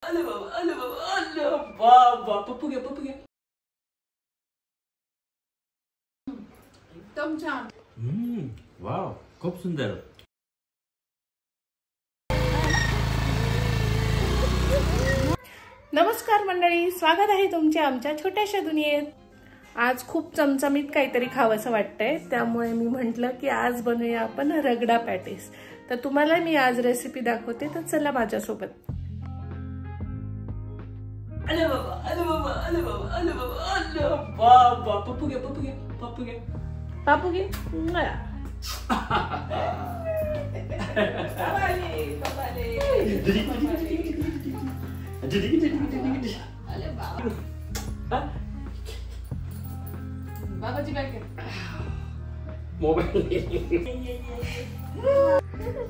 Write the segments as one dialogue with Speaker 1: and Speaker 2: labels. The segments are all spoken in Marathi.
Speaker 1: आलं बाबा, आलं बाबा, आलं बाबा. पप्पू घ्या, पप्पू घ्या.
Speaker 2: एकदम छान.
Speaker 1: वाव, खूप सुंदर.
Speaker 2: नमस्कार मंडळी, स्वागत आहे तुमच्या आमच्या छोट्याशा दुनियेत. आज खूप चमचमीत काहीतरी खावंसं वाटतंय, त्यामुळे मी म्हटलं की आज बनवूया आपण रगडा पॅटीस. तर तुम्हाला मी आज रेसिपी दाखवते, तर चला माझ्यासोबत.
Speaker 1: आलं बाबा, आलं बाबा, आलं बाबा, आलं बाबा, आलं बाबा. पप्पू घ्या, पप्पू घ्या, पप्पू घ्या.
Speaker 2: पापू घे. बाबाची बॅग.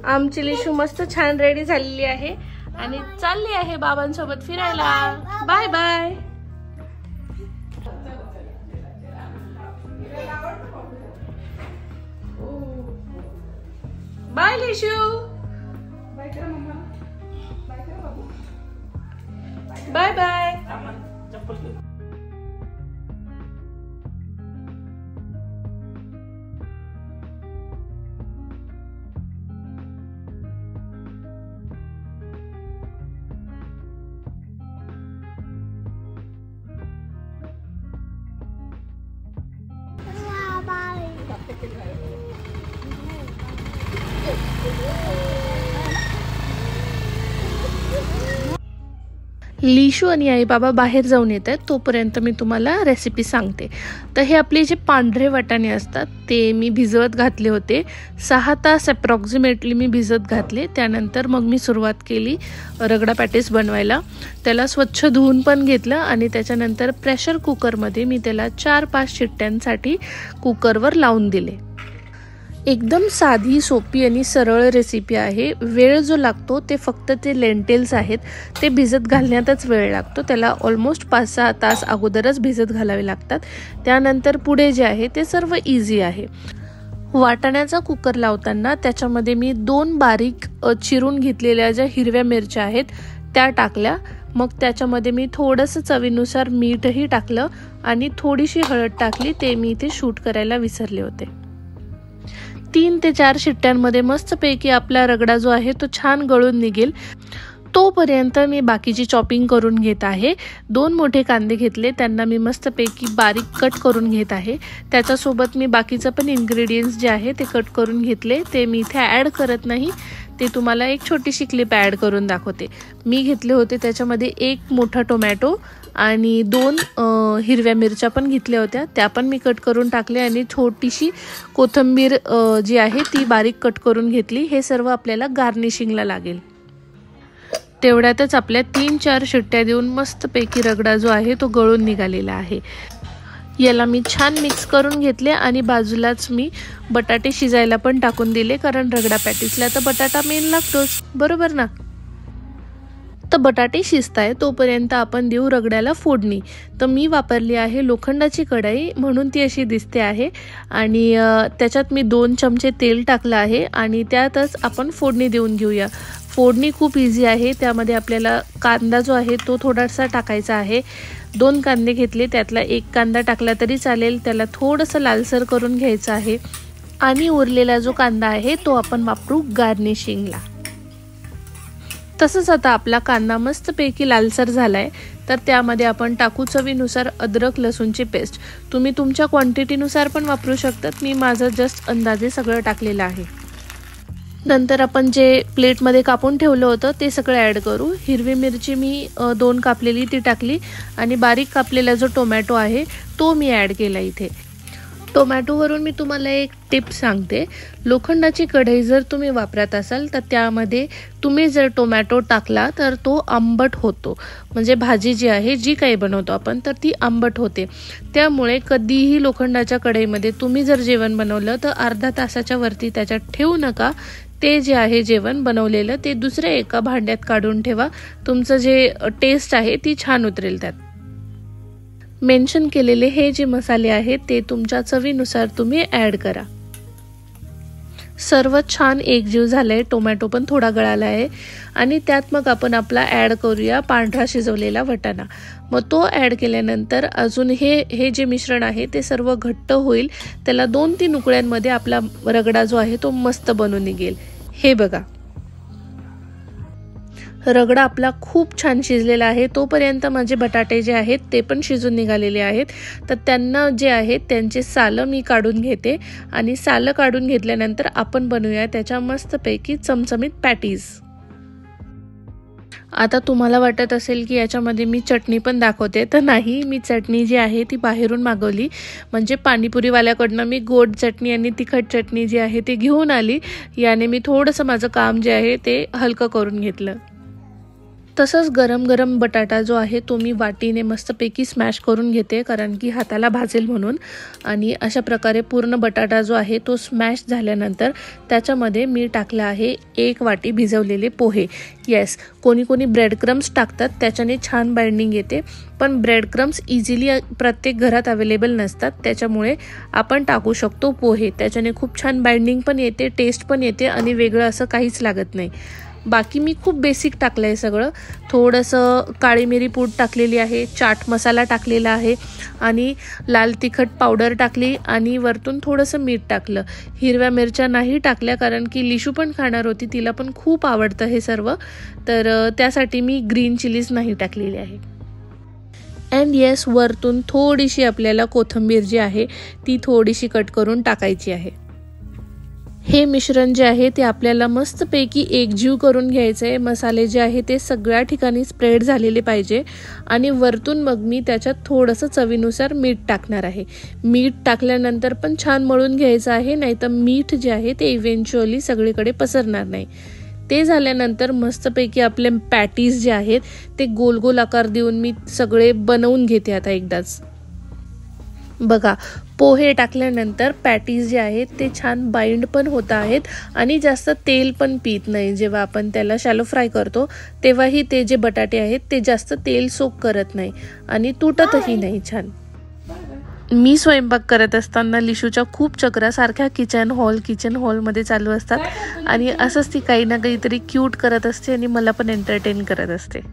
Speaker 2: आमची लिशू मस्त छान रेडी झालेली आहे आणि चालली आहे बाबांसोबत फिरायला. Bye bye. Bye Lishu. Bye bye. Lishu आणि आई बाबा बाहेर जाऊन येत आहेत, तोपर्यंत मी तुम्हाला रेसिपी सांगते. तर हे आपले जे पांढरे वाटाणे असतात ते मी भिजवत घातले होते. 6 तास अप्रॉक्सिमेटली मी भिजत घातले. त्यानंतर मग मी सुरुवात केली रगडा पॅटीस बनवायला. त्याला स्वच्छ धुवून पण घेतलं आणि त्याच्यानंतर प्रेशर कुकरमध्ये मी त्याला 4-5 शिट्ट्यांसाठी कुकरवर लावून दिले. एकदम साधी, सोपी आणि सरळ रेसिपी आहे. वेळ जो लागतो ते फक्त ते लेंटेल्स आहेत ते भिजत घालण्यातच वेळ लागतो. त्याला ऑलमोस्ट 5-6 तास अगोदरच भिजत घालावे लागतात. त्यानंतर पुढे जे आहे ते सर्व इझी आहे. वाटाण्याचा कुकर लावताना त्याच्यामध्ये मी 2 बारीक चिरून घेतलेल्या ज्या हिरव्या मिरच्या आहेत त्या टाकल्या. मग त्याच्यामध्ये मी थोडंसं चवीनुसार मीठही टाकलं आणि थोडीशी हळद टाकली. ते मी इथे शूट करायला विसरले होते. 3 ते 4 शिट्ट्यांमध्ये मस्तपैकी आपला रगडा जो आहे तो छान गळून निघेल. तोपर्यंत मी बाकीची चॉपिंग करून घेत आहे. 2 मोठे कांदे घेतले, त्यांना मी मस्तपैकी बारीक कट करून घेत आहे. त्याच्यासोबत मी बाकीचं पण इन्ग्रेडियंट्स जे आहे ते कट करून घेतले. ते मी इथे ॲड करत नाही, ते तुम्हाला एक छोटीशी क्लिप ॲड करून दाखवते. मी घेतले होते त्याच्यामध्ये 1 मोठा टोमॅटो आणि 2 हिरव्या मिरच्या पण घेतल्या होत्या, त्या पण मी कट करून टाकले आणि छोटीशी कोथिंबीर जी आहे ती बारीक कट करून घेतली. हे सर्व आपल्याला गार्निशिंगला लागेल. तेवढ्यातच आपल्या 3-4 शिट्ट्या देऊन मस्तपैकी रगडा जो आहे तो गळून निघालेला आहे. याला मी छान मिक्स करून घेतले आणि बाजूलाच मी बटाटे शिजायला पण टाकून दिले, कारण रगडा पॅटीसला तर बटाटा मेन लागतोच, बरोबर ना. तर बटाटे शिजताय तोपर्यंत आपण देऊ रगड्याला फोडणी. तर मी वापरली आहे लोखंडाची कढई, म्हणून ती अशी दिसते आहे. आणि त्याच्यात मी 2 चमचे तेल टाकलं आहे आणि त्यातच आपण फोडणी देऊन घेऊया. फोडणी खूप इझी आहे. त्यामध्ये आपल्याला कांदा जो आहे तो थोडासा टाकायचा आहे. 2 कांदे घेतले, त्यातला 1 कांदा टाकला तरी चालेल. त्याला थोडंसं लालसर करून घ्यायचं आहे आणि उरलेला जो कांदा आहे तो आपण वापरू गार्निशिंगला. तसंच आता आपला कांदा मस्तपैकी लालसर झालाय, तर त्यामध्ये आपण टाकू चवीनुसार अद्रक लसूणची पेस्ट. तुम्ही तुमच्या क्वांटिटीनुसार पण वापरू शकतात. मी माझं जस्ट अंदाजे सगळं टाकलेलं आहे. नंतर आपण जे प्लेटमध्ये कापून ठेवलं होतं ते सगळं ॲड करू. हिरवी मिरची मी 2 कापलेली ती टाकली आणि बारीक कापलेला जो टोमॅटो आहे तो मी ॲड केला इथे. टोमॅटोवरून मी तुम्हाला एक टिप सांगते. लोखंडाची कढई जर तुम्ही वापरत असाल तर त्यामध्ये तुम्ही जर टोमॅटो टाकला तर तो आंबट होतो. म्हणजे भाजी जी आहे, जी काही बनवतो आपण, तर ती आंबट होते. त्यामुळे कधीही लोखंडाच्या कढईमध्ये तुम्ही जर जेवण बनवलं तर अर्धा तासाच्या वरती त्याच्यात ठेवू नका. ते जे आहे जेवण बनवलेलं ते दुसऱ्या एका भांड्यात काढून ठेवा. तुमचं जे टेस्ट आहे ती छान उतरेल त्यात. मेन्शन केलेले हे जे मसाले आहेत ते तुमच्या चवीनुसार तुम्ही ॲड करा. सर्व छान एकजीव झालंय, टोमॅटो पण थोडा गळाला आहे आणि त्यात मग आपण आपला ॲड करूया पांढरा शिजवलेला वाटाणा। मग तो ॲड केल्यानंतर अजून हे जे मिश्रण आहे ते सर्व घट्ट होईल, त्याला 2-3 उकळ्यांमध्ये आपला रगडा जो आहे तो मस्त बनून निघेल। हे बघा रगडा आपला खूप छान शिजलेला आहे। तोपर्यंत माझे बटाटे जे आहेत ते पण शिजून निघालेले आहेत, तर त्यांना जे आहेत त्यांचे सालं मी काढून घेते आणि सालं काढून घेतल्यानंतर आपण बनवूया त्याच्या मस्तपैकी चमचमीत पॅटीज। आता तुम्हाला वाटत असेल की याच्यामध्ये मी चटणी पण दाखवते, तर नाही, मी चटणी जी आहे ती बाहेरून मागवली। म्हणजे पाणीपुरीवाल्याकडनं मी गोड चटणी आणि तिखट चटणी जी आहे ती घेऊन आली। याने मी थोडंसं माझं काम जे आहे ते हलकं करून घेतलं। तसंच गरम गरम बटाटा जो आहे तो मी वाटीने मस्तपैकी स्मॅश करून घेते, कारण की हाताला भाजेल म्हणून। आणि अशा प्रकारे पूर्ण बटाटा जो आहे तो स्मॅश झाल्यानंतर त्याच्यामध्ये मी टाकला आहे 1 वाटी भिजवलेले पोहे। येस, कोणी कोणी ब्रेड क्रम्स टाकतात, त्याच्याने छान बाइंडिंग येते, पण ब्रेड क्रम्स इझिली प्रत्येक घरात अवेलेबल नसतात, त्याच्यामुळे आपण टाकू शकतो पोहे। त्याच्याने खूप छान बाइंडिंग पण येते, टेस्ट पण येते आणि वेगळं असं काहीच लागत नाही। बाकी मी खूप बेसिक टाकलं आहे सगळं। थोडंसं काळी मिरी पूड टाकलेली आहे, चाट मसाला टाकलेला आहे आणि लाल तिखट पावडर टाकली आणि वरतून थोडंसं मीठ टाकलं। हिरव्या मिरच्या नाही टाकल्या, कारण की लिशू पण खाणार होती, तिला पण खूप आवडतं हे सर्व, तर त्यासाठी मी ग्रीन चिलीज नाही टाकलेली आहे। अँड येस, वरतून थोडीशी आपल्याला कोथिंबीर जी आहे ती थोडीशी कट करून टाकायची आहे। हे मिश्रण जे आहे ते आपल्याला मस्तपैकी एकजीव करून घ्यायचं आहे। मसाले जे आहे ते सगळ्या ठिकाणी स्प्रेड झालेले पाहिजे आणि वरतून मग मी त्याच्यात थोडंसं चवीनुसार मीठ टाकणार आहे। मीठ टाकल्यानंतर पण छान मळून घ्यायचं आहे, नाहीतर मीठ जे आहे ते इव्हेंच्युअली सगळीकडे पसरणार नाही। ते झाल्यानंतर मस्तपैकी आपले पॅटीज जे आहेत ते गोल गोल आकार देऊन मी सगळे बनवून घेते आता एकदाच। बघा, पोहे टाकल्यानंतर पॅटीज जे आहेत ते छान बाइंड पण होत आहेत आणि जास्त तेल पण पीत नाही। जेव्हा आपण त्याला शॅलो फ्राय करतो तेव्हाही ते जे बटाटे आहेत ते जास्त तेल सोक करत नाही आणि तुटतही नाही छान। मी स्वयंपाक करत असताना लिशूच्या खूप चक्रा सारख्या किचन हॉलमध्ये चालू असतात आणि असंच ती काही ना काहीतरी क्यूट करत असते आणि मला पण एंटरटेन करत असते।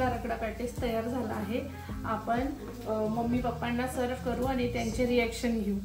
Speaker 2: रगडा पॅटीस तयार झाला आहे। आपण मम्मी पप्पांना सर्व करू आणि त्यांचे रिएक्शन घेऊ।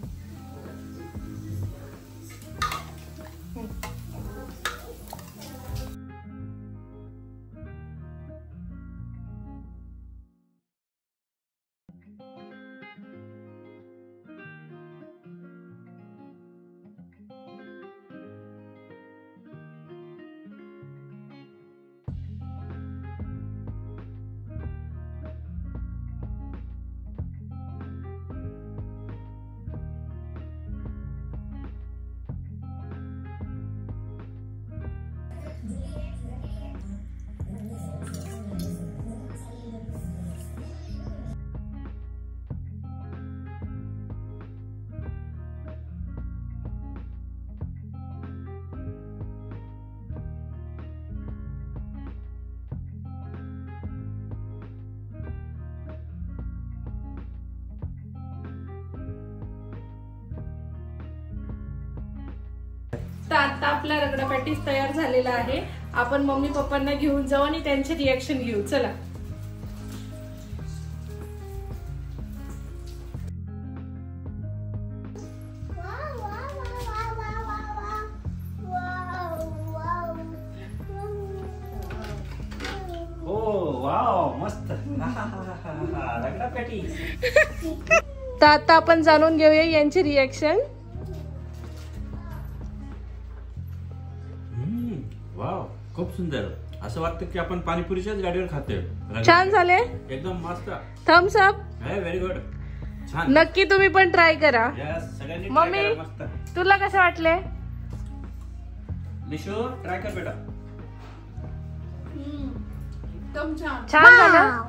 Speaker 2: तर आता आपला रगडा पॅटीस तयार झालेला आहे। आपण मम्मी पप्पांना घेऊन जाऊ आणि त्यांचे रिएक्शन घेऊ। चला।
Speaker 1: मस्त रगडा पॅटीस।
Speaker 2: तर आता आपण जाणून घेऊया यांचे रिएक्शन।
Speaker 3: खूप सुंदर, असं वाटतं की आपण पाणीपुरीच्याच गाडीवर खातोय.
Speaker 2: छान झाले,
Speaker 3: एकदम मस्त.
Speaker 2: Thums up.
Speaker 3: व्हेरी गुड, छान.
Speaker 2: नक्की तुम्ही पण ट्राय करा.
Speaker 3: सगळ्यांनी
Speaker 2: मम्मी तुला कसं वाटले?
Speaker 3: लिशो ट्राय कर बेटा.
Speaker 1: एकदम छान.
Speaker 2: छान झालं.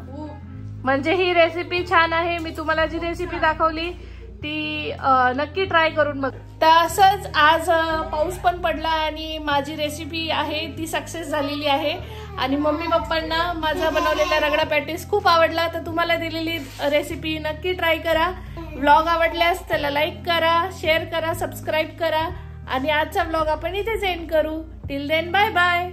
Speaker 2: म्हणजे ही रेसिपी छान आहे. मी तुम्हाला जी रेसिपी दाखवली ती नक्की ट्राय करून बघ. तसंच आज पाऊस पण पडला आणि माझी रेसिपी आहे ती सक्सेस झालेली आहे. आणि मम्मी पप्पांना माझा बनवलेला रगडा पॅटीस खूप आवडला. तर तुम्हाला दिलेली रेसिपी नक्की ट्राय करा. व्लॉग आवडल्यास त्याला लाईक करा, शेअर करा, सबस्क्राईब करा. आणि आजचा व्लॉग आपण इथेच एंड करू. Till then bye bye.